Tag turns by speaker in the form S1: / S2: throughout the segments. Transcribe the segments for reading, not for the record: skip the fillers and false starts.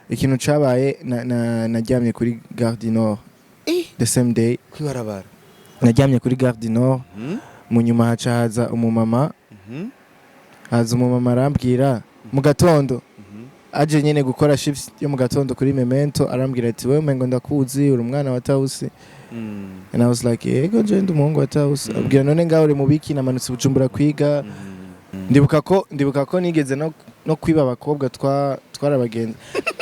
S1: ikintu cabaye naryamye kuri Gare du Nord the same day
S2: kwibarabara
S1: naryamye kuri Gare du Nord mu nyuma haca haza umumama arambwira mu gatondo aje nyene gukora shifts yo mu gatondo kuri Memento arambwira ati wewe mengo ndakuzi uri umwana wa Tausi and I was like yego je ndi umuhungu wa Tausi abwira none ngaho uri mu biki namanutse Bujumbura kwiga ndibuka ko nigeze no kwiba abakobwa twarabagenza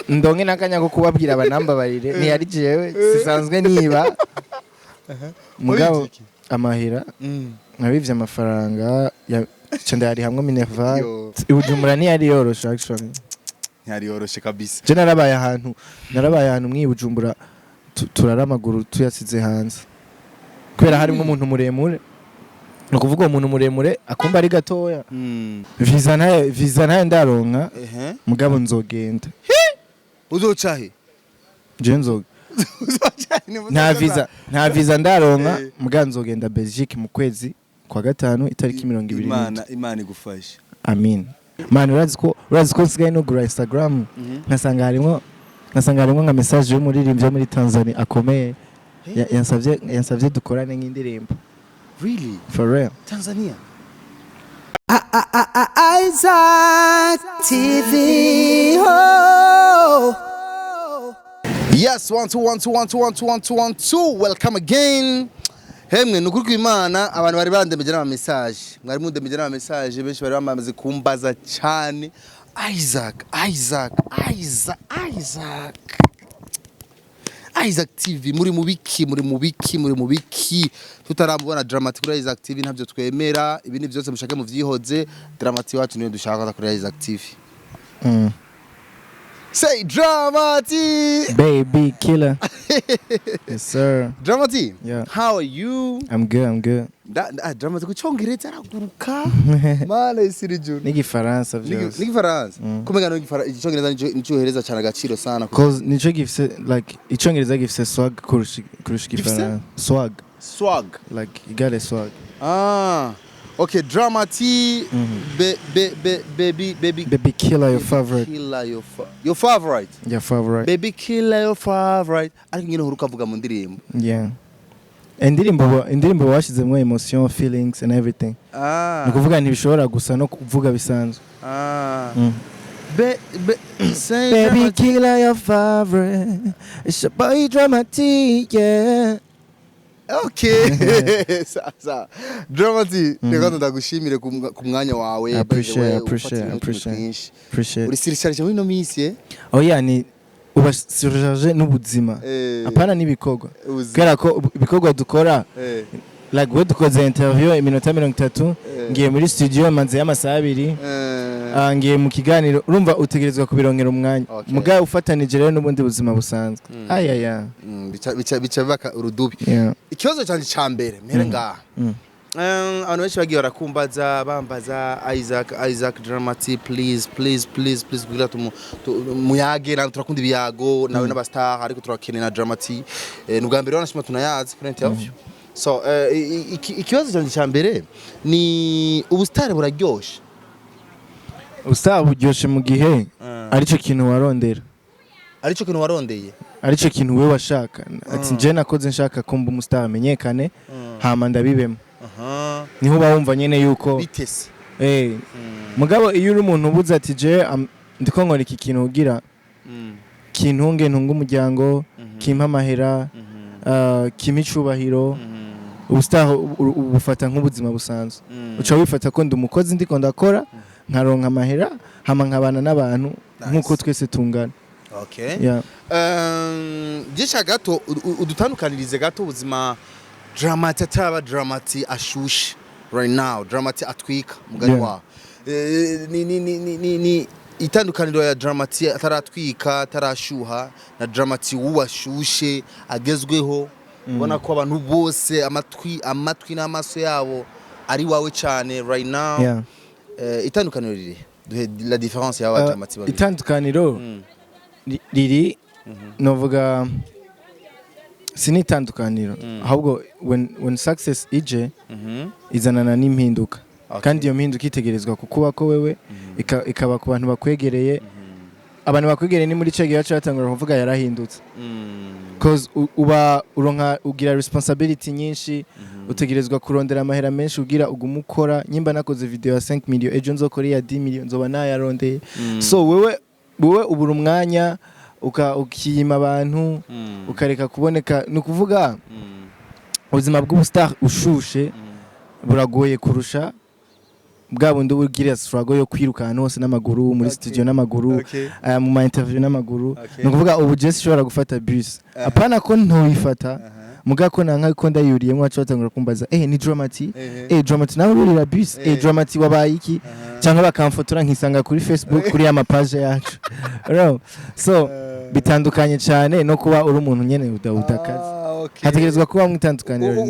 S1: ndonke nakanya ko kubabwira abanamba barire ntiyari jewe sisanzwe niba mugabo amahera nabivye amafaranga cende yari hamwe Minerval Bujumbura ntiyari yoroshe actually
S2: ntiyari yoroshe kabisa
S1: je narabaye ahantu mwi Bujumbura turara amaguru tuyasize hanze kubera harimo umuntu muremure no kuvuga umuntu muremure akumba ari gatoya visa ntayo ndaronka mugabo nzogenda
S2: uzoca he
S1: je nzoga nta visa ndaronka mugabo nzogenda Belgique mu kwezi kwa gatanu itariki 20
S2: Imana igufashe
S1: amin man urazi ko nsigaye no gura Instagram nkasanga harimo nka message y'umuririmbyi muri Tanzania akomeye yansavye dukorane nk'indirimbo.
S2: Really?
S1: For real?
S2: Tanzania?
S3: Isaac TV. Oh.
S2: Yes, 1 2 1 2. Welcome again. Hamwe nukuri kw'Imana abantu bari bandemeje n'ama message. Mwari mundemeje n'ama message benshi bari bamaze kumbaza cyane. Isaac TV muri mubiki tutarambona dramatic kuri Isaac TV ntabyo twemera ibindi byose mushake mu vyihoze dramatic wacu niyo dushaka kuri Isaac TV. Say dramatic
S1: baby killer. Yes sir.
S2: Dramatic?
S1: Yeah.
S2: How are you?
S1: I'm good.
S2: Dramatic kuchongereza araguruka. Mala isiri juru.
S1: N'igifaransa vyose.
S2: N'igifaransa. Kumenya no igifaransa nicohereza cyane agaciro sana.
S1: Cause nico gifise like icongereza gifise swag kurusha igifaransa. Swag. Like you got a swag.
S2: Okay, Dramatic,
S1: baby killer, your favorite.
S2: Your favorite.
S1: Your favorite.
S2: Baby killer, your favorite. Ariko nyine uruka vuga mu ndirimbo.
S1: Yeah. Indirimbo washizemwe emotion, feelings and everything. Nikuvuga ntibishobora gusa no kuvuga bisanzwe. Baby killer, your favorite. It's your boy Dramatic, yeah.
S2: Okay. Sasa. Dramatic, reka ndagushimire ku mwanya wawe.
S1: Appreciate.
S2: Uri sirishari muri no minsi
S1: Oh yeah, ni ubasirjaje n'ubuzima. Apana n'ibikorwa. Kera ko ibikorwa dukora. Like we dukoze interview iminota 30 ngiye muri studio manze y'amasaha 2. Ngiye mu kiganiro urumva utegerezwa kubironkera umwanya. Mugaye ufatanije rero n'ubundi buzima busanzwe. Ayaya.
S2: Bica baka urudubi. Ikibazo cyanje cyambere mere ngaha. Abantu benshi bagiye barakumbaza bambaza Isaac Dramatic please kugira muyage na turakunda ibiyago nawe n'abastar ariko turakenera Dramatic n'ubwa mbere wanashima tunayazi kuri interview. So ikibazo cyanje cyambere ni ubustar buraryoshe.
S1: Ubustar buryoshe mu gihe arico kintu warondera. Arico kintu wewe washaka. Ati je nakoze nshaka kumba umustar amenyekane hama ndabibemo. Niho bawumva nyene yuko
S2: bitese.
S1: Mugabo iyo uri umuntu ubuza ati je ndiko nkora iki kintu ugira kintunge ntunga umuryango kimpa amahera kimicubahiro ubustar ubufata nk'ubuzima busanzwe uca wifata ko ndi umukozi ndiko ndakora nkaronka amahera hama nkabana n'abantu nkuko twese tungana.
S2: Okay.
S1: Yeah.
S2: Gisha gato udutandukanirize gato ubuzima Dramatic ataba Dramatic ashushe right now Dramatic atwika mugani wa ni itandukaniro ya Dramatic ataratwika atarashuha na Dramatic uwashushe agezweho ubona ko abantu bose amatwi n'amaso yabo ari wawe cyane right now.
S1: Yeah.
S2: Itandukaniro riri duhe la différence ya Dramatic babiri.
S1: Itandukaniro riri novuga sinitandukaniro ahubwo when success ije izanana n'impinduka kandi iyo mpinduka itegerezwa kukuba ko wewe ikaba ku bantu bakwegereye abantu bakwigere ni muri cege yacu batangura kuvuga yarahindutse cause uba uronka ugira responsibility nyinshi utegerezwa kurondera amahera menshi ugira ugumukora nyimba nakoze video ya 5 million ejo nzokora ya 10 million nzoba nayarondeye so wewe ubura umwanya ukiyima abantu ukareka kuboneka nukuvuga ubuzima bw'ubustar ushushe buragoye kurusha bwa bundi ubugira struggle yo kwiruka ahantu hose n'amaguru muri studio n'amaguru mu ma interview n'amaguru nukuvuga ubu Jesse shobora gufata bus apana ko ntoyifata muga ko nanka ko ndayuriyemo wacu batangura kumbaza ni dramati dramati nawe urira bus dramati wabaye iki cyangwa bakamfotora nkisanga kuri Facebook kuri ama page yacu so bitandukanye cyane no kuba uri umuntu nyene udakaza hategerezwa kuba mwitandukaniro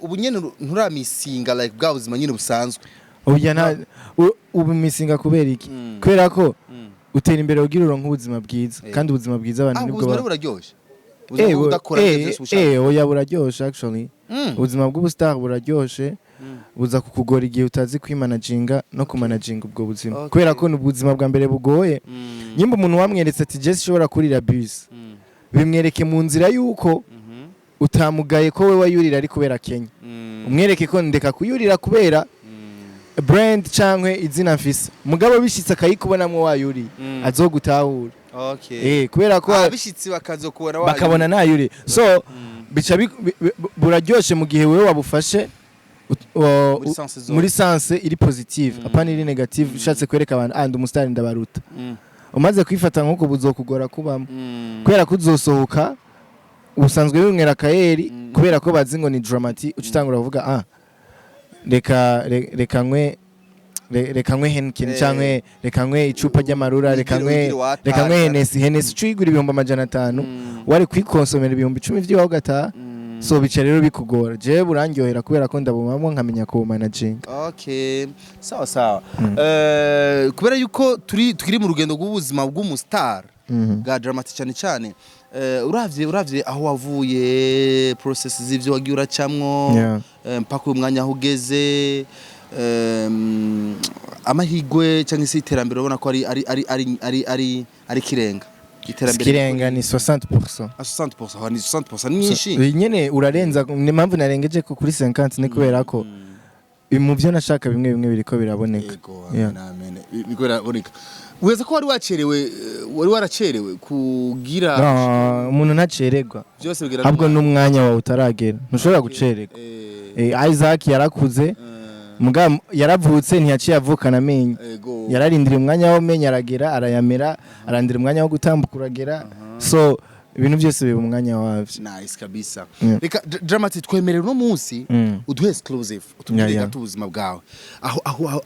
S2: ubu nyene nturamisinga like bwa buzima nyene busanzwe
S1: ubu misinga kubera iki kubera ko utera imbere ugira uronka ubuzima bwiza kandi ubuzima bwiza abantu nibwo
S2: buraryoshe
S1: oya buraryoshe actually ubuzima bw'ubustar buraryoshe buza kukugora igihe utazi kwimanaginga no kumanaginga ubwo buzima kubera ko ubuzima bwa mbere bugoye nyimba umuntu wamweretse ati Jesse shobora kurira bus bimwereke mu nzira yuko utamugaye ko we wayurira ari kubera Kenya umwereke ko ndeka kuyurira kubera brand cyangwe izina mfise mugabo bishitse akayikubonamwe wayuri azogutahura kubera ko
S2: bishitse bakazokubona
S1: bakabona nayuri so bica buraryoshe mu gihe wewe wabufashe muri sense iri positive apana iri negative ushatse kwereka abantu and umustar ndabaruta umaze kwifata nkuko buzokugora kubamo kubera ko uzosohoka ubusanzwe bimwera kayeri kubera ko bazi ngo ni dramati ucitangura kuvuga reka nkwe Henken cyangwe reka nkwe icupa ry'amarura reka nkwe Hennessy cuyigura 500 wari kwikonsomera 10,000 vy'iwaho gata so bica rero bikugora je burangyohera kubera ko ndabumamo nkamenya ko managing
S2: sawa kubera yuko turi mu rugendo rw'ubuzima bw'umustar bwa dramati cyane uravye aho wavuye process z'ivyo wagiye uracamwo mpaka umwanya aho ugeze amahigwe cyangwa se iterambere ubona ko ari kirenga
S1: kirenga ni 60%.
S2: 60% ni 60% nyinshi.
S1: Nyene urarenza ni mpamvu narengeje ko kuri 50 ni kubera ko mu byo nashaka bimwe biriko biraboneka.
S2: Amen. Biraboneka. Weza ko wari waracerewe kugira
S1: umuntu ntacererwa.
S2: Byose bigira
S1: ahubwo n'umwanya wawe utaragera. Ntushobora gucererwa. Isaac yarakuze. Muga yaravutse ntiyaciye avukana amenyo yararindira umwanya wo menya aragera arayamera arandira umwanya wo gutambuka uragera so ibintu byose biba umwanya wavyo
S2: nice kabisa reka dramatic twemerera no munsi uduhe exclusive utubwire ubuzima bwawe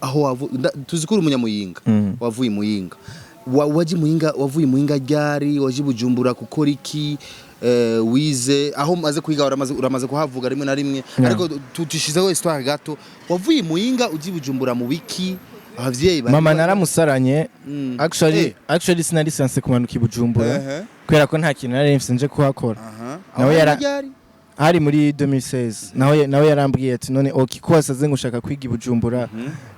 S2: aho tuzikura umunyamuyinga wavuye muyinga wavuye muyinga ryari waje Bujumbura gukora iki wize aho maze kwiga uramaze kuhavuga rimwe na rimwe ariko tutishizeho histoire gato wavuye muyinga uji Bujumbura mu wiki abavyeyi
S1: mama naramusaranye actually sinari sense kumanuka Bujumbura kwera ko nta kintu nari mfise nje kuhakora nawe hari muri 2016 nawe yarambwiye ati none okikosa ze ngushaka kwiga Bujumbura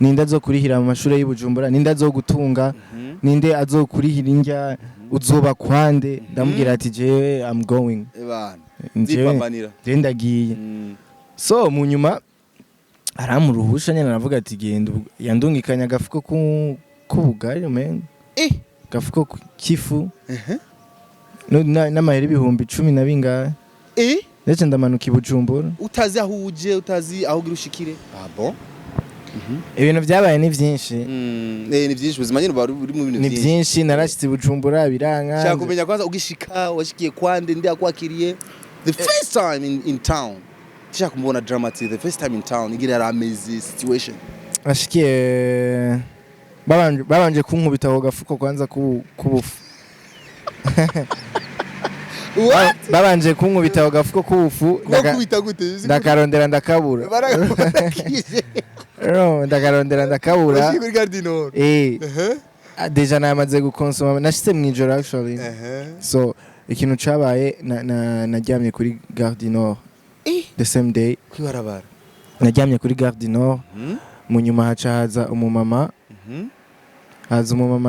S1: ninde azokurihira mu mashuri y'Ibujumbura ninde azogutunga ninde azokurihira indya uzoba kwande ndamubwira ati jewe I'm going
S2: ndipambanira
S1: ndagiye so mu nyuma aramuruhusha nyene navuga ati genda yandungikanya gafuko kubugari men gafuko kifu n'amahera 10,000 na bingahe ndetse ndamanuka Bujumbura
S2: utazi aho uje utazi aho girushikire
S1: bon ibintu byabaye ni byinshi
S2: ni byinshi ubuzima nyine bari muri mu bintu
S1: byinshi ni byinshi narashitse Bujumbura biranka
S2: cyangwa kumenya kwanza ugishika washikiye kwande ndi akwakiriye the first time in town cyangwa kumbona dramatic the first time in town igira ramezi situation
S1: ashikiye babanje kunkubita ho gafuko kwanza kubufu babanje kunkubita ho gafuko kubufu ndakarondera ndakabura ndakarondera ndakabura deja namaze gukonsoma nashitse mwijoro actually so ikintu cabaye naryamye kuri Gare du Nord the same day
S2: kwibarabara
S1: naryamye kuri Gare du Nord mu nyuma haca haza umumama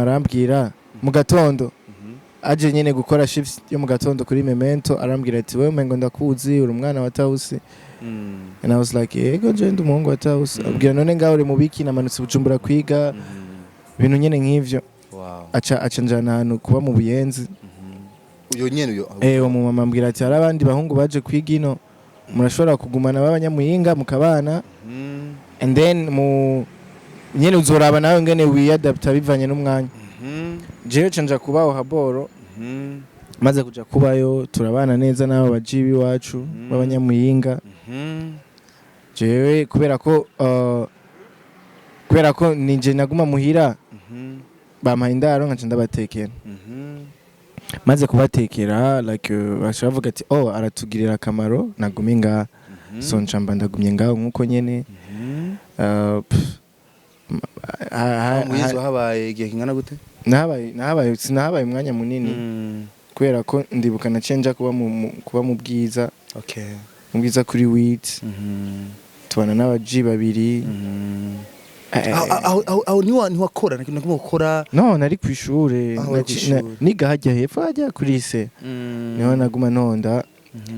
S1: arambwira mu gatondo aje nyene gukora shift yo mu gatondo kuri memento arambwira ati wewe mengo ndakuzi uri umwana wa Tausi and I was like yego je ndi umuhungu wa Tausi abwira none ngaho uri mu biki namanutse Bujumbura kwiga ibintu nyene nk'ivyo aca njana ahantu kuba mu Buyenzi
S2: uyo nyene uyo
S1: mu mama ambwira ati hari abandi bahungu baje kwiga ino murashobora kugumana b'abanyamuyinga mukabana and then nyene uzoraba nawe ngene wiyadapta bivanye n'umwanya jewe canja kubaho haboro maze kuja kubayo turabana neza n'abo bajibi wacu b'abanyamuyinga jewe kubera ko nije naguma muhira bampaye indaro nkaca ndabatekera maze kubatekera like bashavuga ati aratugirira akamaro nagumye ngaha so ncamba ndagumye ngaho nkuko nyene
S2: mwizo habaye igihe kingana gute
S1: nahabaye umwanya munini kubera ko ndibuka nacenja kuba mu bwiza mu bwiza kuri wit tubana n'abaji babiri
S2: aho ntiwakora nagomba gukora
S1: no nari kwishure niga hajya hepfo hajya kuri se niho naguma ntonda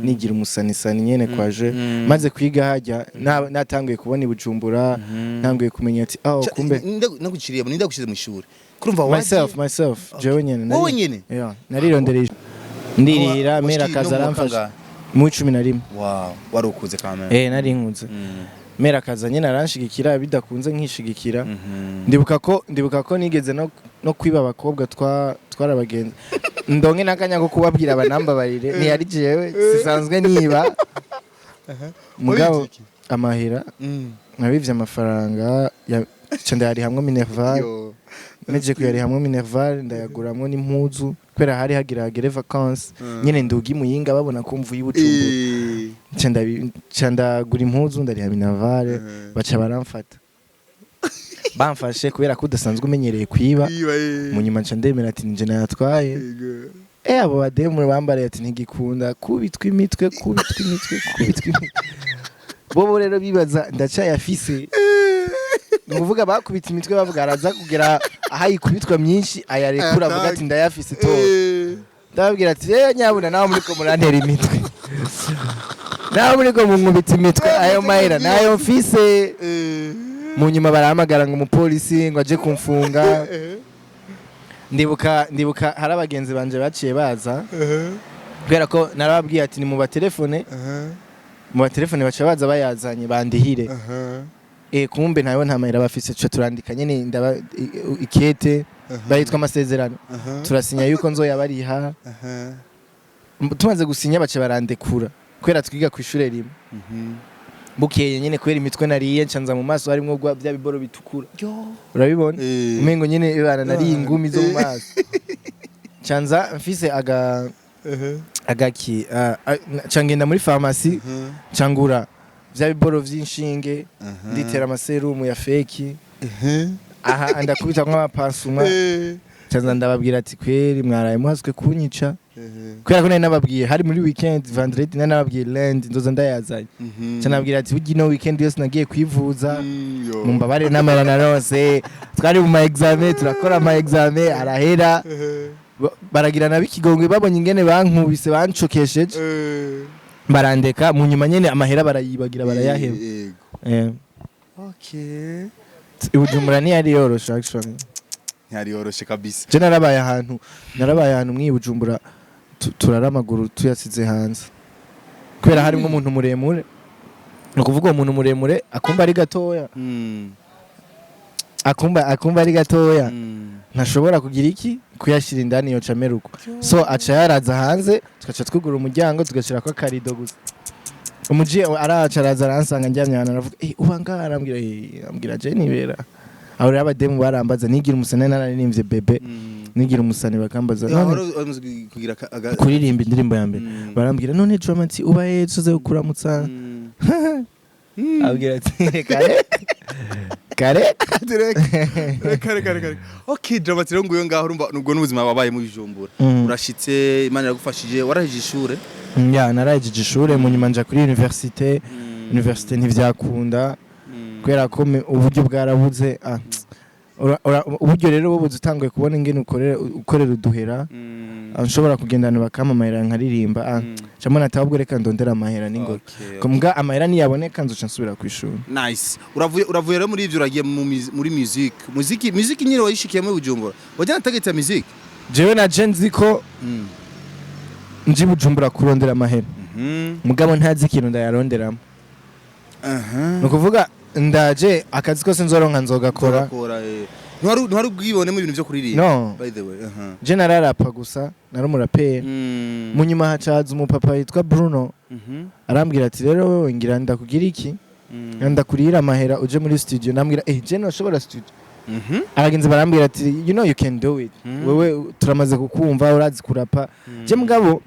S1: nigira umusanisani nyene kwaje maze kwiga hajya natanguye kubona ibujumbura ntanguye kumenya ati kumbe
S2: naguciriye ninde gushize mu ishuri kurumva
S1: myself jewe nyene
S2: wowe nyene
S1: narirondereye ndirira mera kaza aramfasha mu 11
S2: wow warukuze kamera
S1: nari nkuze mera kaza nyene aranshigikira bidakunze nkishigikira ndibuka ko nigeze no kwiba abakobwa twarabagenza ndonke nakanya ko kubabwira abanamba barire ntiyari jewe sisanzwe niba mugabo amahera nabivye amafaranga ndayari hamwe Minerval meje kuyari hamwe Minerval ndayaguramwo n'impuzu kwera hari hagire vacances nyene ndugi muyinga babona ko mvuye ibucumbu ndagura impuzu ndariha Minerval baca baramfata bamfashe kubera ko udasanzwe umenyereye kwiba mu nyuma nca ndemera ati nje nayatwaye abo bademu bambariye ati ntigikunda kubitwa imitwe bobo rero bibaza ndacayafise nuvuga bakubita imitwe bavuga araza kugera ahayikubitwa myinshi ayarekura avuga ati ndayafise to ndababwira ati nyabuna nawe muriko murantera imitwe nawe muriko munkubita imitwe ayo mahera nayo mfise mu nyuma barahamagara ngo umupolisi ngo aje kumfunga ndibuka hari abagenzi banje baciye baza kubera ko narababwiye ati ni mu batelefone baca baza bayazanye bandihire kumbe ntawe nta mahera bafise cyo turandika nyene ikete bayitwa amasezerano turasinya yuko nzoyabariha tumaze gusinya bace barandekura kubera twiga ku ishure rimwe bukeye nyene kubera imitwe nariye ncanza mu maso harimwo bya biboro bitukura urabibona umengo nyene ibana nari ingumi zo mu maso ncanza mfise agaki cangenda muri pharmacy cangura vya biboro vy'inshinge nditera amaserumu ya feki aha ndakubita nk'abapansuma cyanza ndababwira ati kweri mwaraye muhaswe kunyica kubera ko nari nababwiye hari muri weekend vendredi nari nababwiye land ndoza ndayazanye cyanababwira ati bugi no weekend yose nagiye kwivuza mumbabare n'amara narose twari mu ma examen turakora ama examen arahera baragira nabikigongwe babonye ingene bankubise bancokesheje barandeka mu nyuma nyene amahera barayibagira barayaheba
S2: okay
S1: Ibujumbura ntiyari yoroshe actually
S2: ntiyari yoroshe kabisa
S1: je narabaye ahantu mwibujumbura turara amaguru tuyasize hanze kubera harimo umuntu muremure no kuvuga umuntu muremure akumba ari gatoya akumba ari gatoya ntashobora kugira iki kuyashira indani yo cameruko so aca yaraza hanze tugaca twugura umuryango tugashira ko karido gusa umuji araca araza aransanga njyamye hano aravuga ubanga arambwira je nibera aho rero abademu barambaza nigira umusane nararirimvye bebe nigira umusane bakambaza
S2: kugira
S1: kuririmba indirimbo ya mbere barambwira none Dramati ubaye tuze kuramutsa abwira ati kare
S2: okay Dramati rero nguyo ngaho urumva nubwo n'ubuzima wabaye mu Bijumbura urashitse Imana yagufashije warahije ishure
S1: narahije ishure mu nyuma nja kuri université ntivyakunda kubera ko uburyo bwarabuze uburyo rero bubuze utanguye kubona ingene ukorera uduhera nshobora kugendana bakamamahera nkaririmba camwe natabwo reka ndondera amahera n'ingoga kumbwa amahera niyaboneka nzoca nsubira kwishura.
S2: Nice. Uravuye rero muri ivyo uragiye muri music nyine wayishikiyemo Bujumbura wajyana target ya music
S1: jewe na Gen ko nji Bujumbura kurondera amahera mugabo ntazi ikintu ndayaronderamo nukuvuga ndaje akazi kose nzoronka nzogakora ntwari
S2: ubwibonemo ibintu byo kuririmba
S1: no by the way je nararapa gusa narumurapera munyuma hacaza umupapa yitwa Bruno arambwira ati rero wewe ngira ndakugira iki ndakurira amahera uje muri studio nambwira je noshobora studio abagenzi barambwira ati you know you can do it wewe turamaze kukumva urazi kurapa je mugabo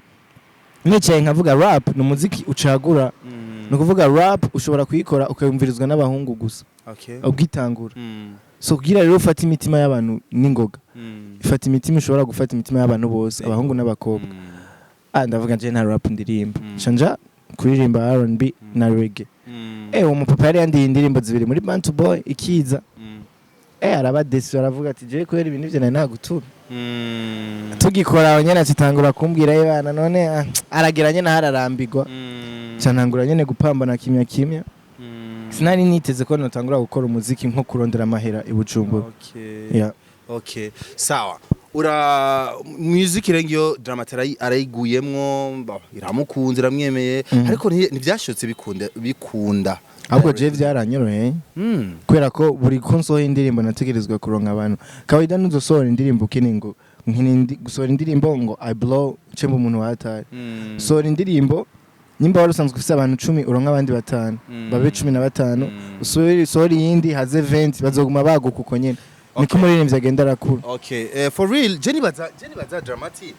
S1: nicaye nkavuga rap no muziki ucagura no kuvuga rap ushobora kuyikora ukayumvirizwa n'abahungu gusa ubwitangura so kugira rero ufata imitima y'abantu n'ingoga ifata imitima ushobora gufata imitima y'abantu bose abahungu n'abakobwa ndavuga je na rap ndirimba chanja kuririmba R&B na reggae uwo mupapa yari yandiye indirimbo zibiri muri Bantu Boy ikiza arabadesi aravuga ati je kwera ibintu ivyo nagutura tugikora abanyana kitangura kumbwira y'abana none arageranye na hararambirwa cyantangura nyene gupambana kimya sinari niteze ko notangura gukora umuziki nko kurondera amahera i Bujumbura.
S2: Okay sawa music rengiyo dramatera arayiguyemwo iramukunze iramwemeye ariko ntivyashotse bikunda
S1: ahubwo je vyaranyoroheye kubera ko buri konsoho y'indirimbo nategerezwa kuronka abantu kawaida nuzosohora indirimbo ukene ngo gusohora indirimbo ngo I blow cemba umuntu watari sohora indirimbo nimba wari usanzwe ufise abantu 10 uronka abandi 5 babe 15 sohora yindi haze 20 bazoguma baguka uko nyene niko muri vyagenda rakura.
S2: Okay for real Jenny baza dramatic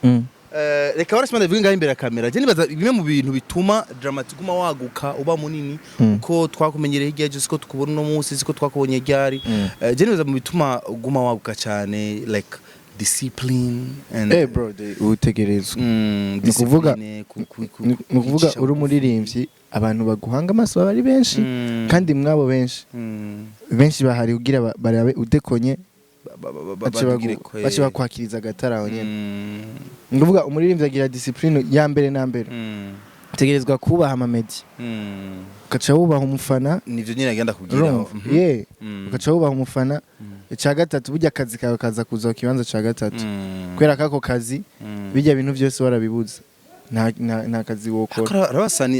S2: reka warashimana bivuga imbere ya kamera Jenny baza bimwe mu bintu bituma dramatic guma waguka uba munini uko twakumenyereye hirya y'ejo siko tukubona no munsi siko twakubonye ryari Jenny baza mu bituma guma waguka cyane like discipline and
S1: bro utegerezwa nukuvuga uri umuririmbyi abantu baguhanga amaso bari benshi kandi mwabo benshi bahari ugira barabe udekonye bace bakwakiriza agataraho nyene nguvuga umuririmbyi agira discipline ya mbere na mbere tegerezwa kubaha amamedi ukaca wubaha umufana
S2: nivyo nyine agenda kugira
S1: ukaca wubaha umufana icya gatatu burya akazi kawe kaza kuza kibanza cya gatatu kwera kako kazi bijya bintu byose warabibuza nta kazi wokora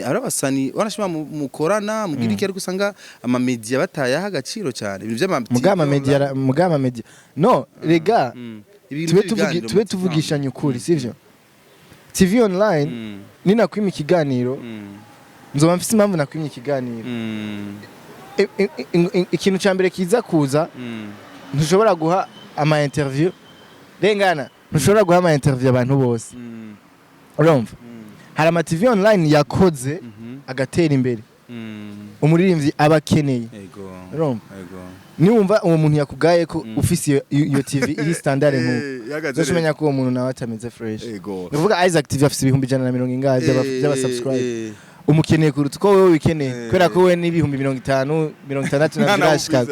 S2: arabasani wanashima mukorana mugira iki ariko usanga ama media batayaha agaciro cyane ibintu
S1: mugama media no rega tube tuvugishanya ukuri sivyo TV online ninakwima ikiganiro nzoba mfise impamvu nakwimye ikiganiro ikintu cyambere kiza kuza ntushobora guha ama interview rengana ntushobora guha ama interview abantu bose urumva hari ama TV online yakoze agatera imbere umuririmbyi abakeneye urumva niwumva uwo muntu yakugaye ko ufise iyo TV iri standard nk'uko zoshimenya ko uwo muntu nawe atameze fresh uvuga Isaac TV afise 140 by'abasubscribe umukeneye kuruta ko wewe wikeneye kwera ko we n'ibihumbi 50 60 nabirashika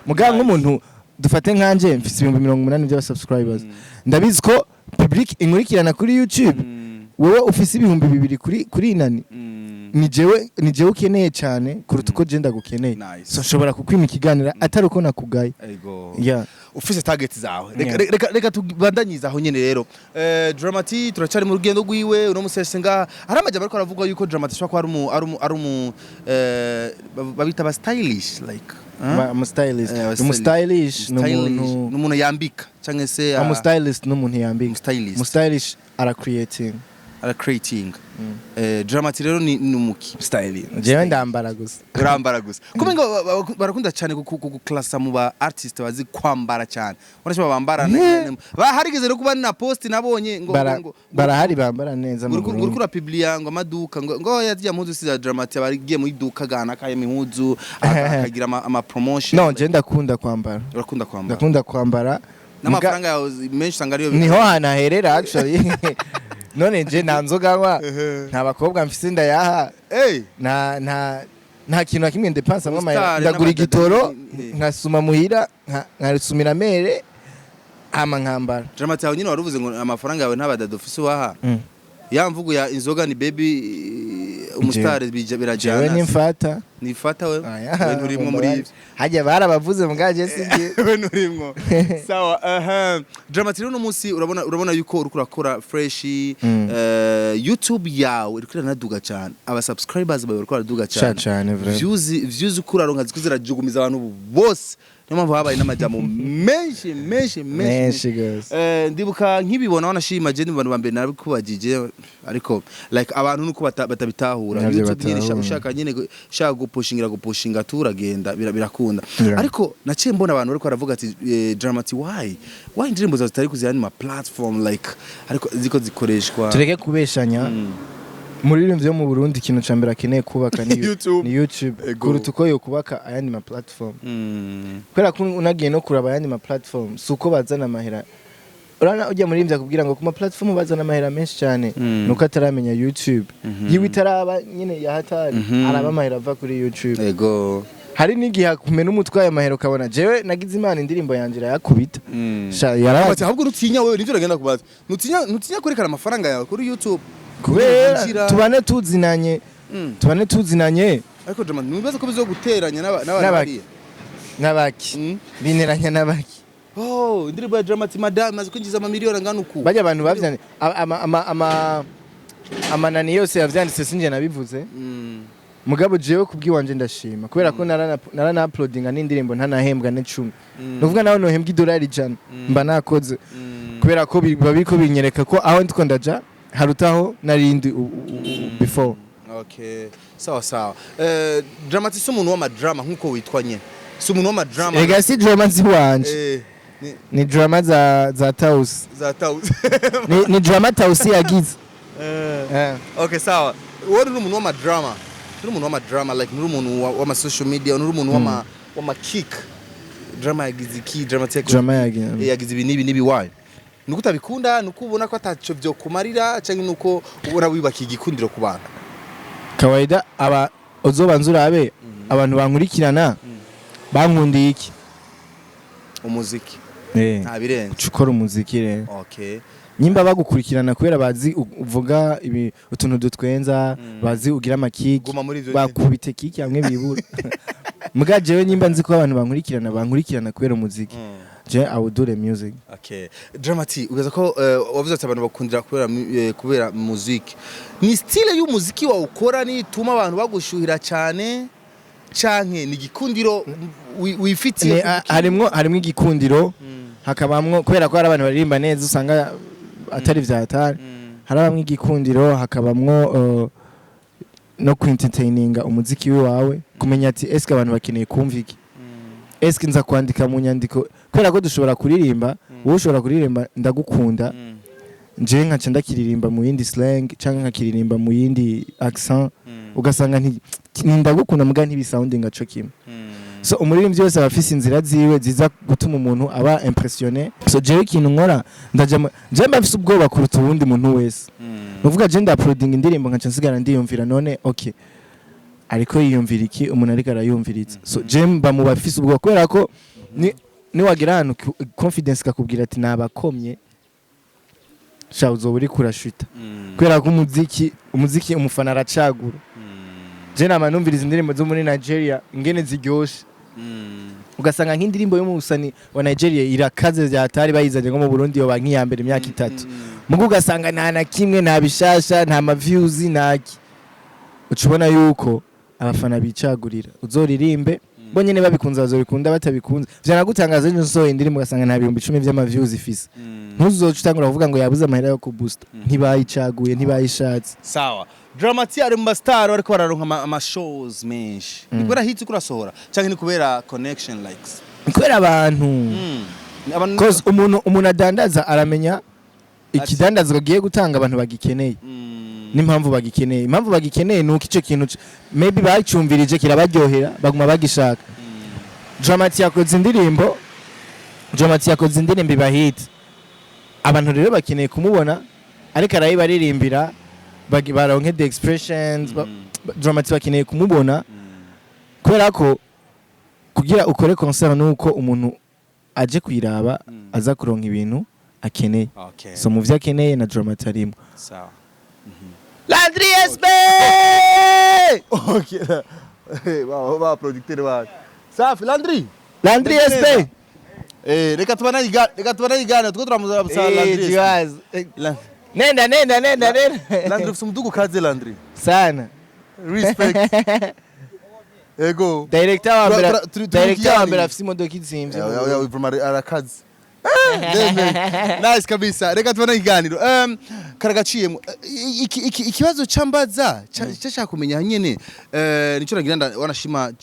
S1: muganga nk'umuntu dufate nkanje mfise 80 by'abasubscribers ndabizi ko public inkurikirana kuri YouTube wewe ufise 2000 kuri nani ni jewe ukeneye cyane kuruta uko je ndagukeneye so nshobora kukwima ikiganira atari uko nakugaye
S2: ufise target zawe reka tubandanyiza aho nyene rero Dramatic turacari mu rugendo rwiwe uno musese nga aramaje bariko aravuga yuko Dramatic shwa ko ari babita ba stylish like
S1: stylish
S2: n'umuntu yambika canke se
S1: stylist n'umuntu yambika stylish ara creating
S2: Dramatic rero ni umuki styling
S1: jewe ndambara gusa
S2: kumenga barakunda cyane guklasa mu ba artist bazi kwambara cyane urashobora bambara harigeze no kuba na post nabonye ngo
S1: barahari bambara neza
S2: mu gukura publia ngo amaduka ngo yaziya mpuzu siza Dramatic barigiye mu iduka gana kaye impuzu akagira ama promotion
S1: no je ndakunda kwambara
S2: n'amafaranga yawe menshi sangariyo
S1: niho hanaherera actually none je nanzoganywa nta bakobwa mfise ndayaha nta kintu nakimwe ndepansa amwe
S2: Ubusitari
S1: ndagura igitoro
S2: n'abadada-
S1: nkasuma muhira nkasumira mere hama nkambara
S2: Dramati aho nyine waruvuze ngo amafaranga yawe ntabadada ufise waha ya mvugo ya inzoga ni baby umusitari birajyana
S1: jewe nimfata
S2: nifata we nturimwo muri ivyo
S1: hajya barabavuze mugaje singiye
S2: we nturimwo sawa Dramati rero no munsi urabona yuko uriko urakora fresh YouTube yawe uriko uranaduga cyane aba subscribers bawe uriko baraduga cyane views ukuraronka ziko zirajugumiza abantu bose niyo mpamvu habaye n'amajyamo menshi ndibuka nk'ibibona wanashima je n'abantu bambere nabikubagije ariko like abantu nuko batabitahura YouTube nyine ushaka nyine shaka gupushinga turagenda birakunda ariko naciye mbona abantu bariko baravuga ati Dramati why indirimbo zawe zitari kuziyani ma platform like ariko ziko zikoreshwa
S1: tureke kubeshanya muririmbyi yo mu Burundi ikintu cambere akeneye kubaka ni YouTube kuruta uko yo kubaka ayandi ma platform kwera ko unagiye no kuraba ayandi ma platform suko bazana amahera urana ujya muririmbyi akubwira ngo ku ma platform bazana amahera menshi cyane nuko ataramenya YouTube yiwe itaraba nyine yahatari araba amahera ava kuri YouTube hari n'igihe kumena umutwaye amahera ukabona jewe nagize imana indirimbo yanjira yakubita
S2: yarabati ahubwo nutinya wewe nivyo uragenda kubaza nutinya kurekana amafaranga yawe kuri YouTube
S1: kubera tubane tuzinanye
S2: ariko Dramati nibaza ko bizo guteranya
S1: n'abaki bineranya n'abaki
S2: indirimbo ya Dramati madame maze kwinjiza amamiliyoni angana uku
S1: bajya abantu bavyane amanani yose yavyanditse sinje nabivuze mugabo jewe kubwiwanje ndashima kubera ko narana uploadinga n'indirimbo ntanahembwa n'icumi nuvuga naho nohembwa $100 mba nakoze kubera ko babiko binyereka ko aho ndiko ndaja harutaho narindi before
S2: sawa Dramati si umuntu w'amadrama nk'uko witwa nye si umuntu w'amadrama
S1: ega si drama ziwanje ni drama za Tausi ni drama Tausi yagize
S2: sawa wowe uri umuntu w'amadrama like uri umuntu w'ama social media uri umuntu w'ama kick drama yagize iki yagize ibi nibi why nuko utabikunda nuko ubona ko ataco byo kumarira cyangwa nuko ubona wibaka igikundiro ku bantu
S1: kawaida aba ozobanzura abe abantu bankurikirana bankundiye iki
S2: umuziki
S1: nta birenze ukora umuziki rero nyimba bagukurikirana kubera bazi uvuga ibi utuntu dutwenza bazi ugira amakiki bakubite kiki hamwe bibura muga jewe nyimba nzi ko abantu bankurikirana kubera umuziki I will do the music.
S2: Dramati ugaza ko wavuze ati abantu bakundira kubera muziki ni style y'umuziki wa ukora ni tuma abantu bagushuhira cyane canke ni gikundiro wifitiye
S1: harimo igikundiro hakabamwo kubera ko hari abantu baririmba neza usanga atari vyatari harabamwe igikundiro hakabamwo no entertaininga umuziki wawe kumenya ati eske abantu bakeneye kumva iki eske nza kwandika mu nyandiko kubera ko dushobora kuririmba wowe ushobora kuririmba ndagukunda nje nkaca ndakiririmba mu yindi slang cyangwa nkakiririmba mu yindi accent ugasanga ndagukunda muga ntibisoundinga cyo kimwe so umuririmbyi wese abafise inzira ziwe ziza gutuma umuntu aba impressionné so jewe ikintu nkora je mbafise ubwoba kuruta uwundi muntu wese nuvuga je ndaploading indirimbo nkaca nsigara ndiyumvira none okay ariko yiyumvira iki umuntu ariko arayumviritse so je mba mu bafise ubwoba kubera ko ni wagira hano confidence kakubwira ati nabakomye sha uzoburi kurashita kubera ko umuziki umufana aracagura je namanumviriza indirimbo zo muri Nigeria ingene ziryoshe ugasanga nk'indirimbo yo mu usani wa Nigeria irakaze byatari bayizanye ngo mu Burundi yo banki ya mbere imyaka 3 mugo ugasanga nta na kimwe nta bishasha nta ma views naki ucubona yuko abafana bicagurira uzoririmbe bonyene babikunza bazobikunda batabikunza vyanagutangaza nje so indirimbo ugasanga nta 10,000 vy'ama views ifise ntuzoca utangura kuvuga ngo yabuze amahera yo kuboosta ntibayicaguye ntibayishatse
S2: sawa Dramati ari mu star ariko bararonka ama shows menshi nikubera hits kurasohora cyangwa ni kubera connection likes
S1: kubera abantu cause umuntu adandaza aramenya ikidandazwa giye gutanga abantu bagikeneye n'impamvu bagikeneye nuko ico kintu maybe bacumvirije kirabaryohera baguma bagishaka Dramati yakoze indirimbo ibahit abantu rero bakeneye kumubona ariko arayibaririmbira baronke the expressions Dramati bakeneye kumubona kubera ko kugira ukore concert nuko umuntu aje kwiraba aza kuronka ibintu akeneye so mu vyo akeneye na drama tarimo
S2: sawa
S1: Landry SB
S2: okay ba producteur ba safi Landry
S1: SB
S2: reka tubana igana tuko turamuza busa Landry
S1: nenda
S2: Landry ufite umudugu kaze Landry
S1: sana
S2: respect ego
S1: director wa mbere afite imodoka izimvye
S2: arakaze nice kabisa reka tubana iganiro karagaciyemwo ikibazo cambaza cyashaka kumenya nyene nico nagira wanashima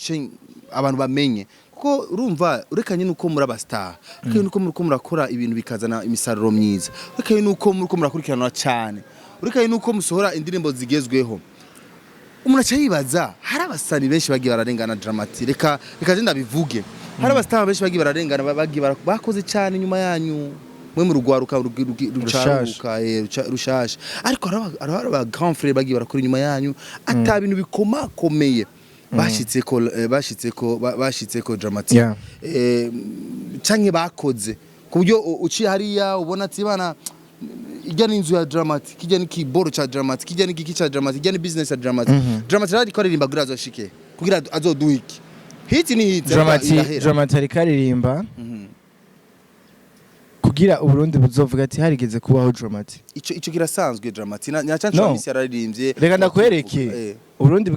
S2: abantu bamenye kuko urumva urekanye nuko muri abastar urekanye nuko muri ko murakora ibintu bikazana imisaruro myiza urekanye nuko muri ko murakurikirana cyane urekanye nuko musohora indirimbo zigezweho umuntu acayibaza hari abasani benshi bagiye bararengana dramati reka genda bivuge hari abastar benshi bagiye bararengana bagiye bakoze cyane nyuma yanyu mwe mu rugwaruka rushasha ariko hari aba grand frère bagiye barakora nyuma yanyu ata bintu bikomakomeye bashitseko dramati canke bakoze ku buryo uciye hariya ubona ati bana ijya n'inzu ya dramatic kijya n'ikiboro cha dramatic kijya n'igiki cha dramatic kijya ni business ya dramatic dramatic rari karirimba kugira azoshike kugira azoduhiki hiti ni hiti
S1: dramatic karirimba kugira uburundi buzovuga ati harigeze kubaho dramatic
S2: ico kirasanzwe dramatic nyacanca misi yararirimbye
S1: reka ndakwereke uburundi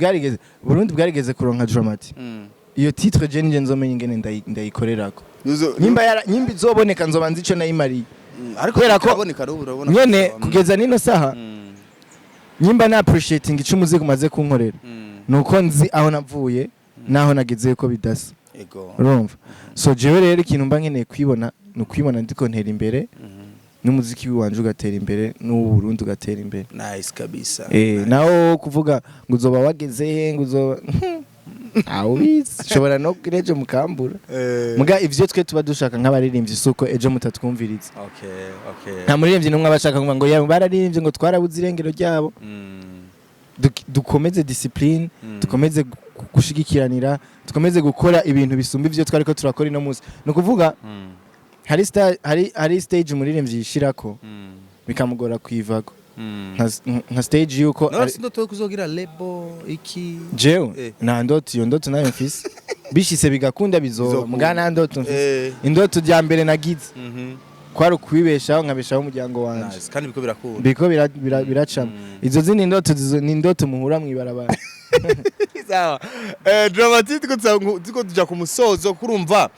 S1: bwarigeze kuronka dramatic iyo titre je nje nzomenya ingene ndayikorerako nyimba izoboneka nzobanza ico nayimariye
S2: ariko
S1: urabona nyene kugeza nino saha nyimba na appreciating ico muziki umaze kunkorera nuko nzi aho navuye naho nageze ko bidasa urumva so jewe rero ikintu mba nkeneye kwibona ndiko ntera imbere n'umuziki wanje ugatera imbere n'ubu Burundi ugatera imbere
S2: nice kabisa
S1: naho kuvuga ngo uzoba wageze ngo uzoba awizi shobora no kireje mukambura muga ivyo twe tuba dushaka nk'abaririmbyi suko ejo mutatwumviriza
S2: okay
S1: nta muririmbyi numwe abashaka kuvuga ngo yabo bararirimbye ngo twarabuze irengero ryabo dukomeze discipline dukomeze gushigikiranira dukomeze gukora ibintu bisumba ivyo twariko turakora ino muzi no kuvuga hari stage umuririmbyi yishirako bikamugora kwivako nka stage yuko
S2: ndoto kuzogira label iki
S1: jewe na ndoto nayo mfise bishise bigakunda bizoba mugana ndoto mfise indoto rya mbere nagize kwari kwibeshaho nkabeshaho umuryango wanje
S2: kandi biko
S1: biracamo izo zindi ndoto ni ndoto muhura mwibarabara
S2: sawa dramatic tuko tuja ku musozo kurumva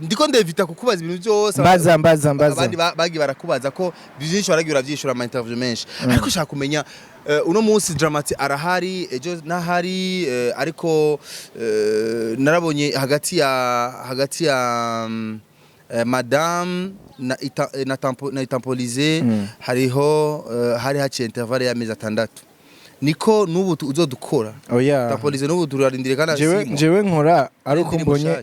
S2: ndiko ndevita kukubaza ibintu byose
S1: mbaza
S2: abandi bagi barakubaza ko byinshi baragira byishura ama interview menshi ariko shaka kumenya uno munsi dramatic arahari ejo nahari ariko narabonye hagati ya madame na tempolize hariho hari haciye intervalle ya mezi 6 niko nubu uzodukora tempolize nubu turarindire kana
S1: jewe nkora aruko mbonye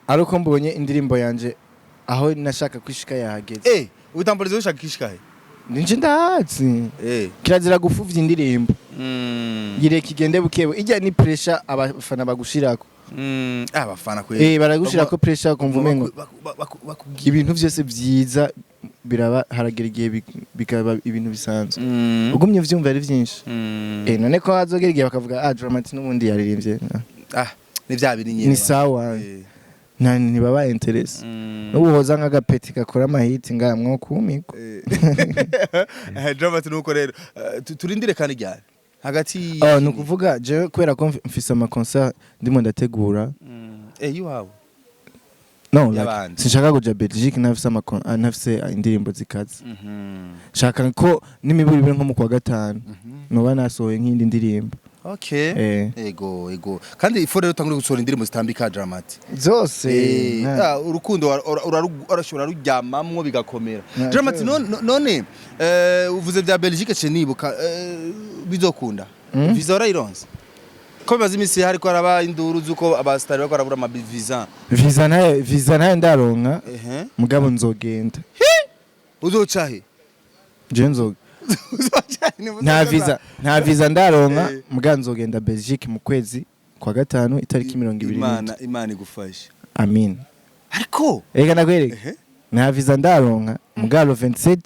S1: aruko mbonye indirimbo yanje aho nashaka kwishika yahageze
S2: utampolize ushaka kwishika he
S1: ninje ndahatsi kirazira gufuvya indirimbo yireka igende bukebe ijya ni pressure abafana bagushirako
S2: abafana kwe
S1: baragushirako pressure kumva umengo ibintu byose byiza biraba haragera igihe bikaba ibintu bisanzwe ugumye vyumva ari vyinshi none ko hazogera igihe bakavuga dramatic n'ubundi yaririmbye
S2: ni vya biri nyine
S1: ni sawa nani baba interest n'ubuhoza nk'agapeti gakora amahiti ngamwo kumiko
S2: dramatic nuko rero turindire kandi ryari hagati
S1: no kuvuga je kwera ko mfise ama concert ndimo ndategura
S2: iwawe
S1: no sinshaka kuja Belgique nafise indirimbo zikaze shaka ko nimiburi nko mu kwa gatanu noba nasohoye nk'indi ndirimbo
S2: ego kandi ifore rutangure gusohora indirimbo zitambika dramatic
S1: zose
S2: urukundo arashobora ruryamamwo bigakomera dramatic none uvuze bya Belgique cye nibuka bizokunda visa urayironse ko bimaze imisi hari ko araba induru zuko abastari bako arabura ama
S1: visa nayo ndaronka mugabo nzogenda
S2: uzoca he
S1: je nzoga nta visa ndaronka muga nzogenda Belgique mu kwezi kwa gatanu itariki 20.
S2: Imana igufashe.
S1: Amin.
S2: Ariko
S1: reka nakwereke nta visa ndaronka muga le 27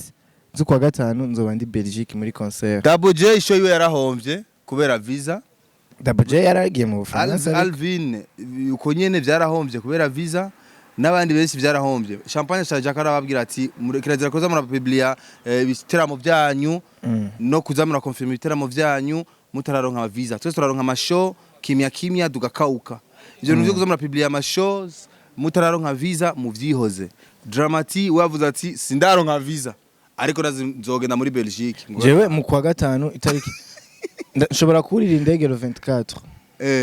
S1: z'ukwa gatanu nzoba ndi Belgique muri concert.
S2: Double J show yo yarahomvye kubera visa.
S1: Double J yaragiye mu Bufaransa.
S2: Alvin uko nyene vyarahomvye kubera visa. N'abandi benshi byarahombye. Champagne shaje akarababwira ati kirazira koza muri publia ibiteramo byanyu no kuzamura confirm ibiteramo byanyu mutararonka visa. Twese turaronka amashow kimya dugakauka. Ivyo nivyo kuzamura publia amashows mutararonka visa mu vyihoze. Dramati wavuze ati sindaronka visa ariko nzogenda muri Belgique.
S1: Jewe mu kwa gatanu itariki nshobora kurira indege le 24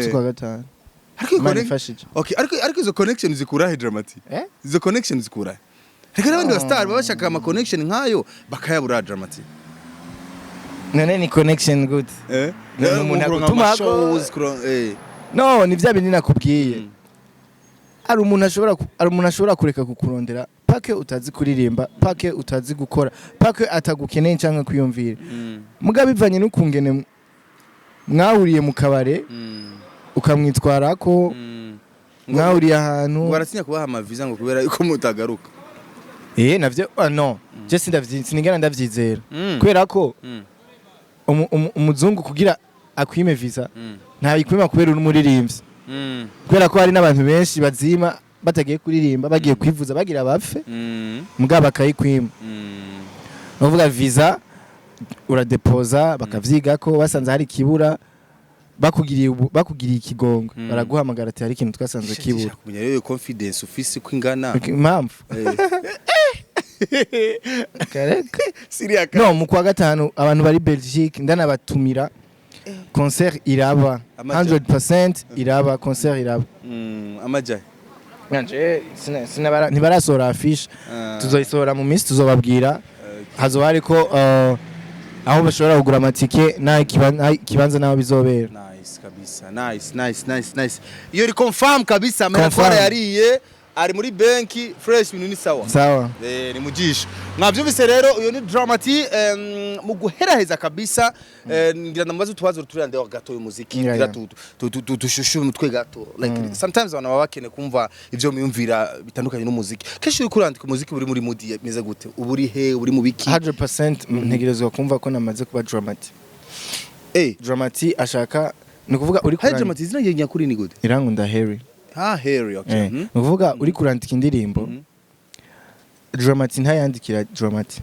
S1: z'ukwa gatanu.
S2: Ariko izo connection zikurahe Dramati? Izo connection zikurahe? Reka n'abandi ba star babashaka ama connection nkayo bakayabura Dramati.
S1: None ni connection good. Umuntu agutuma no ni vya bintu nakubwiye. Ari umuntu ashobora kureka kukurondera pake utazi kuririmba pake utazi gukora pake atagukeneye cyangwa kwiyumvira. Muga bivanye n'ukungene mwahuriye mu kabare ukamwitwarako mwahuriye ahantu
S2: waratinya kubaha amaviza ngo kubera yuko mutagaruka.
S1: Navyo no je sinigera ndavyizera kubera ko umuzungu kugira akwime visa nta bikwima kubera umuririmbyi kubera ko hari n'abantu benshi bazima batagiye kuririmba bagiye kwivuza bagira abapfe mugaba akayikwima. Bavuga visa uradepoza bakavyiga ko basanze hari kibura bakugiriye ikigongo baraguhamagara ati hari ikintu twasanze kibura.
S2: Kumenya rero confidence ufise kwingana
S1: impamvu no mu kwa gatanu abantu bari Belgique ndanabatumira concert iraba 100% iraba concert iraba.
S2: Amajaye
S1: nanje ntibarasohora affiche tuzoyisohora mu minsi tuzobabwira hazoba ariko aho bashobora kugura amatike kibanza naho bizobera.
S2: Nice kabisa. Nice. Iyo ri confirm kabisa amahera yariye ari muri banki fresh ibintu ni sawa. Ni mujisho. Mwavyumvise rero uyo ni Dramati mu guheraheza kabisa ngira ndamaze tubazo turande gato y'umuziki ngira tushushu umutwe gato like sometimes abantu babakene kumva ivyo miyumvira bitandukanye n'umuziki. Keshi urandika umuziki buri muri mudi meze gute uburi he uri mu biki
S1: 100% ntegerezwa kumva ko namaze kuba Dramati. Dramati ashaka ni kuvuga uri kurandika
S2: Dramati zina yenya kuri ni gute
S1: irangunda Harry.
S2: Harry okay.
S1: Ni kuvuga uri kurandika indirimbo Dramati ntayandikira Dramati.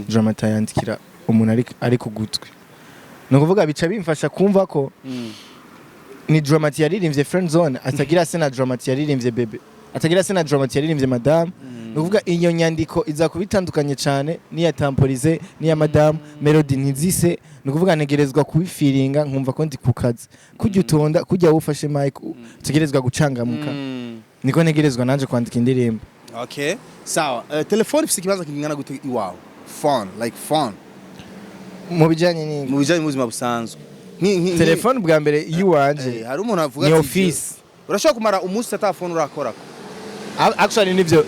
S1: Dramati yandikira umuntu ari kugutwe. No kuvuga bica bimfasha kumva ko ni Dramati yaririmbye Friend Zone atagira se na Dramati yaririmbye Bebe atagira se na Dramati yaririmbye Madame. No kuvuga iyo nyandiko iza kubitandukanye cyane niya Temporize niya Madame melody ntizise. No kuvuga negerezwa kubifiringa nkumva ko ndi kukazi kujya utonda kujya wufashe mic tugerezwa gucangamuka niko negerezwa nanje kwandika indirimbo.
S2: Okay sawa. Telefone ifise kibanza kingana gute iwawe? Phone
S1: mu bijanye
S2: muzima busanzwe
S1: telefone bwa mbere yiwanje
S2: hari umuntu avuga
S1: ati office
S2: urashaka kumara umunsi ata phone urakora ko
S1: actually nivyo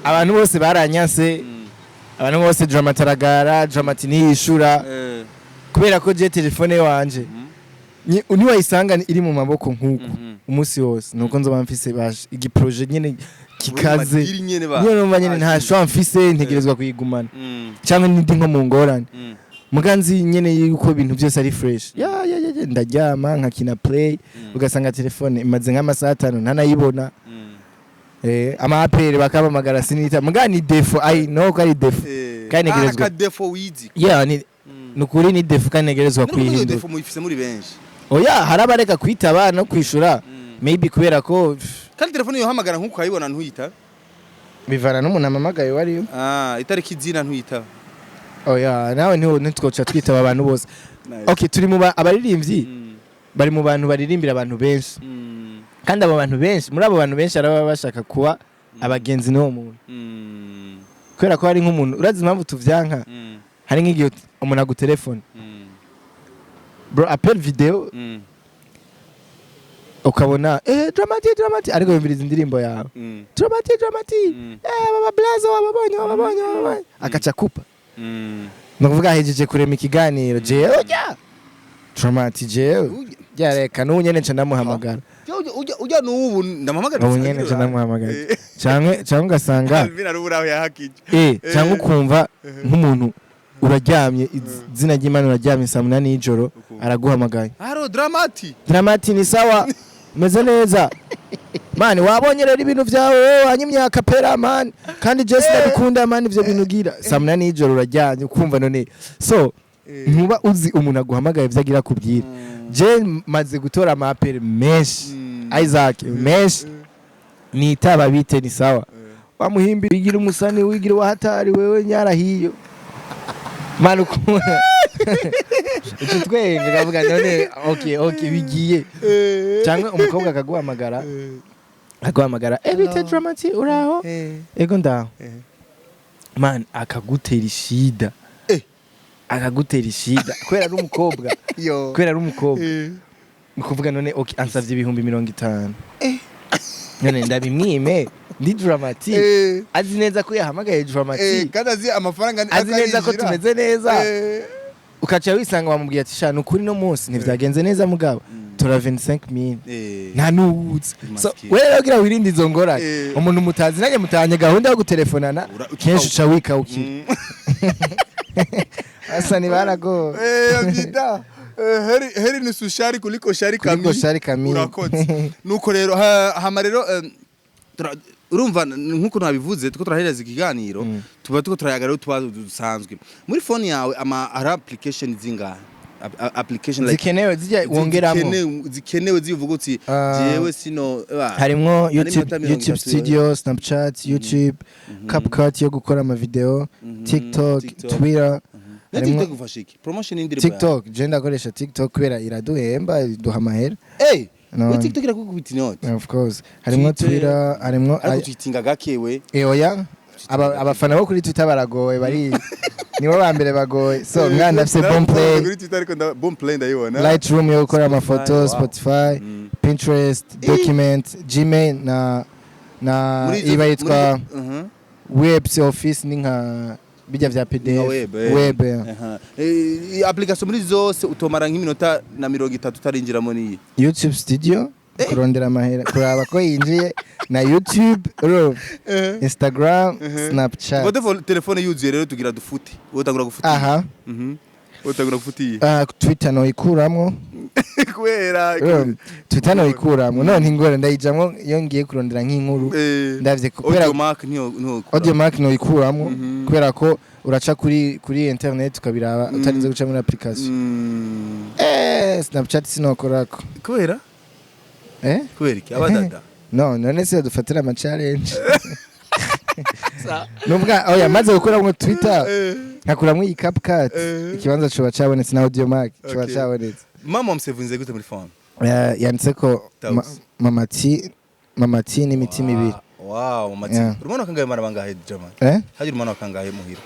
S1: abantu bose baranyase abantu bose Dramataragara Dramati niyishura kubera ko je telefone wanje ni wayisanga iri mu maboko nkuko umunsi wose nuko nzoba mfise baje igi projet nyene kikaze niyo nyene nta shwa mfise ntegerezwa kuyigumana cyangwa n'indi nko mu ngorane muganzi nyene yuko ibintu byose ari fresh ndaryama nkakina play ugasanga telefone imaze nk'amasaha 5 ntanayibona amapere bakabamagara sinita mugani defo I know ko ari defo kandi negerezwa
S2: defo wizi
S1: ni nukuri ni defo kandi negerezwa kwihindura
S2: defo muyifise muri benshi
S1: harabareka kwitaba no kwishura maybe kubera ko
S2: kandi telefone yo hamagara nkuko ayibona ntuyita
S1: bivana n'umuntu amamagaye wariyo
S2: itariki zina ntuyita
S1: nawe ntitwoca twitaba abantu bose. Okay turi mu abaririmbyi bari mu bantu baririmbira abantu benshi kandi abo bantu benshi muri abo bantu benshi araba bashaka kuba abagenzi n'uwo muntu kubera ko hari nk'umuntu urazi impamvu tuvyanka hari nk'igihe umuntu agutelefone bro appel video ukabona Dramati ariko yumviriza indirimbo yawe Dramati baba blazo wababonye akaca kupa nukuvuga ahejeje kurema ikiganiro jewe ja Dramati jewe yareka n'ubu nyene nca ndamuhamagara
S2: ujya n'ubu ndamuhamagara
S1: ubu nyene nca ndamuhamagara cyangwa ugasanga
S2: Alvin aruburaho yahakije
S1: cyangwa ukumva nk'umuntu uraryamye izina ry'Imana uraryamye saa 8 y'ijoro araguhamagaye
S2: haro Dramati
S1: ni sawa meze neza mani wabonye rero ibintu vyawe wanyimya kapera man kandi Jesse ndabikunda man ivyo bintu gira saa 8 y'ijoro uraryamye ukumva none so ntuba uzi umuntu aguhamagaye vyagira kubwira je maze gutora amapere menshi Isaac menshi nitaba bite ni sawa wamuhimbi wigira umusani wigira wahatari wewe nyarahiyo mani ukunda ututwenga kavuga none okay bigiye cyangwa umukobwa akaguhamagara bite Dramati uraho ego ndaho man akagutera ishida kwera ari umukobwa nukuvuga none okay ansavye 50 none ndabimwime ndi Dramati azi neza ko yahamagaye Dramati
S2: kandi azi amafaranga
S1: azi neza ko tumeze neza ukaca wisanga wamubwiye ati shana ukuri no munsi ntivyagenze neza mugabo tora 25,000 nta nuwuzi so wewe ugira wirinde izo ngorane umuntu mutazi nanye mutanye gahunda yo gutelefonana kenshi uca wikawukira asa ni barago
S2: abida heri ni sushari kuliko shari kamili urakoze nuko rero hama rero urumva nkuko nabivuze tuko turahereza ikiganiro tuba tuko turayagara tubazo dusanzwe muri phone yawe ara application zinga application like
S1: zikenewe zijya wongeramo
S2: zikenewe zivuga uti jewe sino
S1: harimo YouTube Studio, Snapchat, YouTube, CapCut yo gukora ama video, TikTok, Twitter.
S2: TikTok ufashiki promotion indiri
S1: TikTok je ndakoresha TikTok kwera iraduhemba duha amahera
S2: no TikTok irakukubita inoti
S1: of course harimo Twitter harimo
S2: tweetinga gakewe
S1: oya abafana bo kuri Twitter baragoye bari nibo bambere bagoye so nganda afise
S2: bomb play ndayibona
S1: Lightroom yo gukora amafoto Spotify Pinterest document Gmail na iba yitwa web office ninka bijya vya PDF web
S2: application muri zose utomara nk'iminota na 30 tarinjiramo ni
S1: YouTube Studio kurondera amahera kuraba ko yinjiye na YouTube Instagram Snapchat
S2: wote telefone yuzuye rero tugira dufute wotangura gufuti wotangura gufuti
S1: Twitter no ikuramwo
S2: kwera
S1: Twitter no ikuramwo none ingora ndayijamwo iyo ngiye kurondera nk'inkuru ndavye kubera audio mark no ikuramwo kubera ko uraca kuri internet ukabiraba utarinze guca muri application Snapchat sinokorako
S2: kwera kwera iki abadada
S1: no none se dufatira ama challenge nubwa oya maze gukora mu Twitter nkakuramwe iyi CapCut ikibanza cyo bacabonetse na audio mark cyo bacabonetse
S2: mama msevunze gute muri phone
S1: yanditse ko mamati n'imitima ibiri
S2: wow mamati urumwana kangaye mara bangahe jama hagira umwana kangahe muhira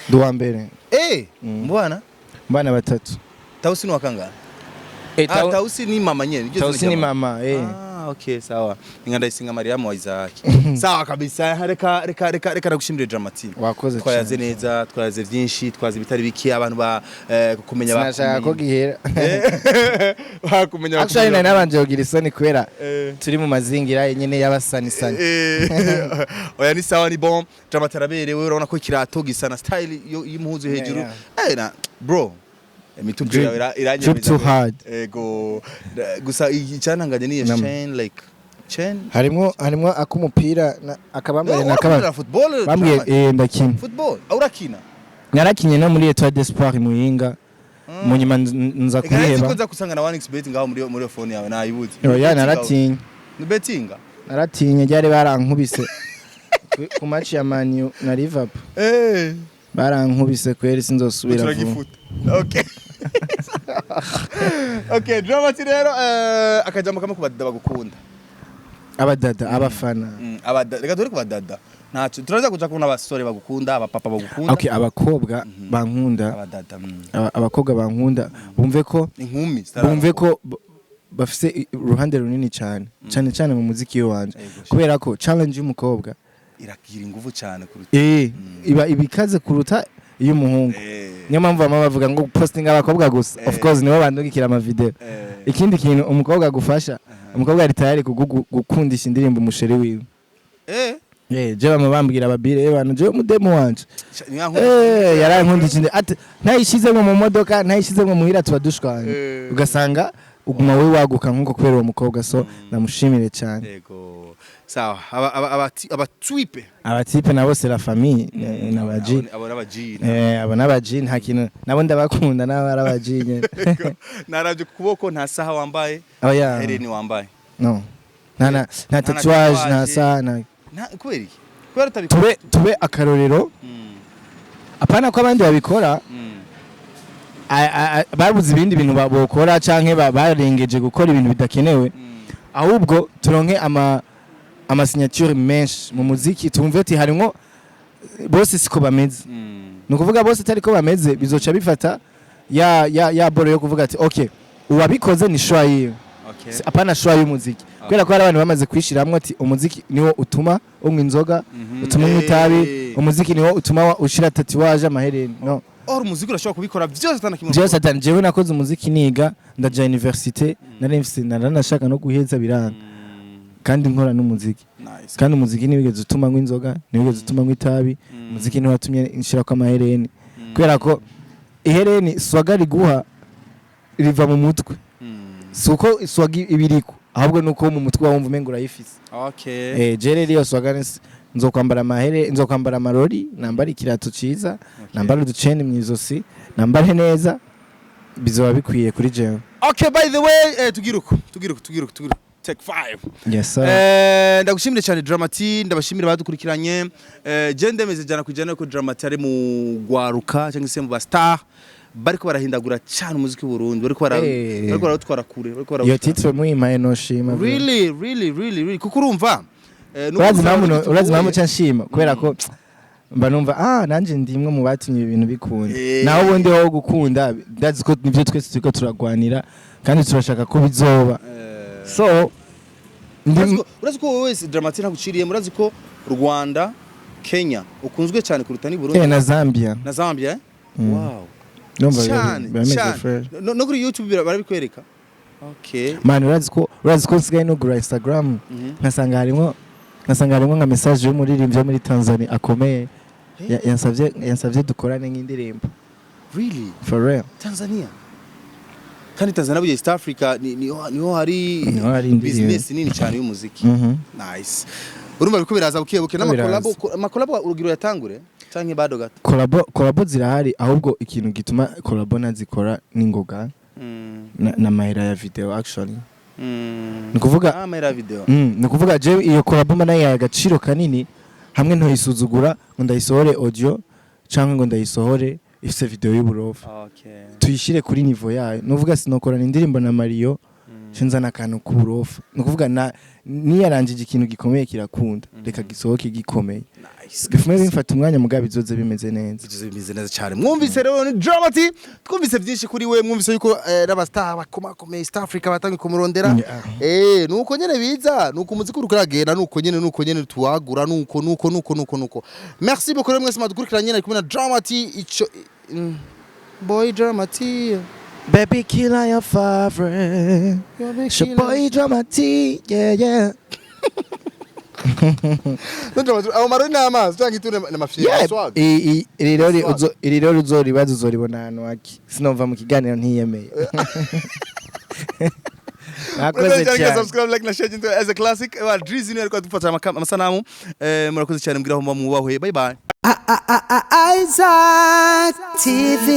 S1: duwa mbere
S2: mbana
S1: batatu
S2: tausi ni wakangahe tausi ni mama nyene
S1: tausi ni mama
S2: okay sawa ingandayisinga Mariam wa Isaac sawa kabisa reka nagushimire Dramati
S1: wakoze
S2: twayaze neza twayaze byinshi twaze bitari biki abantu ba kumenya
S1: bakumenya ko gihera
S2: bakumenya
S1: actually nabanje kugira isoni kwera turi mu mazingira nyene y'abasanisani
S2: oya ni sawa ni bon Dramati araberewe urabona ko kirato gisana style y'impuzu hejuru na bro mitubwira
S1: too hard
S2: ego gusa icyananganye ni chain like chain
S1: harimo akumupira akabambare nakabamba
S2: football
S1: bambwiye ndakina
S2: football aurakina
S1: narakinye no muri Etoile d'Espoir Muyinga mu nyuma nza kuriheba
S2: nza kusanga na 1xbet ngaho muri phone yawe nayibuze
S1: oya naratinye
S2: ni bettinga
S1: naratinye ryari barankubise ku match ya Man U na Liverpool barankubise kweri sinzosubira vuba
S2: okay okay Dramati rero akajambo kamwe kubadada bagukunda
S1: abadada abafana
S2: abadada reka dore kubadada ntacu turaza kuja kubona abasore bagukunda abapapa bagukunda
S1: okay abakobwa bankunda
S2: abadada
S1: abakobwa bankunda bumve ko bafise uruhande runini cyane mu muziki wanje kubera ko challenge y'umukobwa
S2: iragira ingufu cyane kuruta
S1: iba ibikaze kuruta y'umuhungu niyo mpamvu bama bavuga ngo posting abakobwa gusa of course nibo bandungikira ama video ikindi kintu umukobwa agufasha umukobwa ari tayari gukundisha indirimbo umusheri wiwe je bamubambwira ababire abantu je mudemo wanje yarankundishije ati ntayishizemo mu modoka ntayishizemo muhira tubadushwanye ugasanga uguma we waguka nkuko kubera uwo mukobwa so namushimire cyane
S2: yego sawa
S1: abatipe nabo c'est la famille n'abaji abo n'abaji nta kintu nabo ndabakunda nabo arabaji
S2: naravye kuboko nta saha wambaye hereni wambaye
S1: no nta tatouage nta saha na
S2: kweri
S1: tube akarorero apana ko abandi babikora babuze ibindi bintu babokora canke barengeje gukora ibintu bidakenewe ahubwo turonke ama signature menshi mu muziki tumve ati harimo bose siko bameze nukuvuga bose atari ko bameze bizoca bifata ya boro yo kuvuga ati okay uwabikoze ni shwa yiwe apana shwa y'umuziki kubera ko hari abantu bamaze kwishiramwe ati umuziki niwo utuma unywa inzoga utuma unywa itabi umuziki niwo utuma ushira tatouage amahereni no
S2: umuziki urashobora kubikora
S1: byose atani jewe nakoze umuziki niga ndaja université naranashaka no guheza biranga kandi nkora n'umuziki kandi umuziki nibigeze utuma nywa inzoga nibigeze utuma nywa itabi umuziki niwo watumye nshira ko amahereni kubera ko ihereni swaga riguha riva mu mutwe suko swaga ibiriko ahubwo nuko mu mutwe wumva umengo urayifise jere riyo swaga nzokwambara amahere nzokwambara amarori nambara ikirato ciza nambara uduceni mwizosi nambare neza bizoba bikwiye kuri jewe
S2: by the way tugiruko take 5
S1: yes sir
S2: ndagushimire cyane Dramati ndabashimira badukurikiranye je ndemeze jana kujana ko Dramati ari mu gwaruka cyangwa se mu ba star bariko barahindagura cyane umuziki w'Uburundi bariko baratwara kure bariko
S1: yo titre muyimaye no shima
S2: really kuko urumva
S1: urazi mpamvu cyanshima kubera ko mba numva nanje ndimwe mu batumye ibintu bikunda naho ubundi ho gukunda ndazi ko nivyo twese turiko turagwanira kandi turashaka ko bizoba so
S2: urazi ko wese Dramati ntaguciriye murazi ko Rwanda Kenya ukunzwe cyane kuruta ni Burundi
S1: na Zambia
S2: wow no kuri YouTube barabikwereka
S1: man urazi ko nsigaye no gura Instagram nkasanga harimo nka message y'umuririmbyi wo muri Tanzania akomeye yansavye dukorane nk'indirimbo
S2: really
S1: for real
S2: Tanzania kandi Tanzania buje East Africa niho hari business nini cyane y'umuziki nice urumva biko biraza bukebuke n'amakolabo urugiro yatangure canke bado gato
S1: kolabo zirahari ahubwo ikintu gituma kolabo nazikora n'ingoga na mahera ya video actually nikuvuga
S2: amahera video
S1: nikuvuga je iyo kolabo mana ya agaciro kanini hamwe nto yisuzugura ngo ndayisohore audio canke ngo ndayisohore ifise video y'uburofa tuyishire kuri niveau yayo nuvuga sinokorana indirimbo na Mario shinzana akantu kuburofa nukuvuga niyarangije ikintu gikomeye kirakunda reka gisohoke gikomeye bifume bimfata umwanya mugabe bizoze bimeze neza
S2: cyane mwumvise rero ni Dramati twumvise byinshi kuri we mwumvise yuko n'abastar bakomakomeye East Africa batangiye kumurondera nuko nyene biza nuko umuziki urukuragenda nuko nyene tuwagura nuko merci beaucoup mwese madukurikiranye ari kumwe na Dramati ico boy Dramati
S1: baby killer your favorite your boy Dramati yeah
S2: aho maroni n'amazi cyangwa itune n'amafiyeri swag
S1: iri rero uzoribaza uzoribona hano haki sinova mu kiganiro ntiyemeye
S2: nakoze cyane subscribe like na share into as a classic wa Drizzy ariko dufata amasanamu murakoze cyane mbwira aho mubahwe bye bye
S3: Isaac TV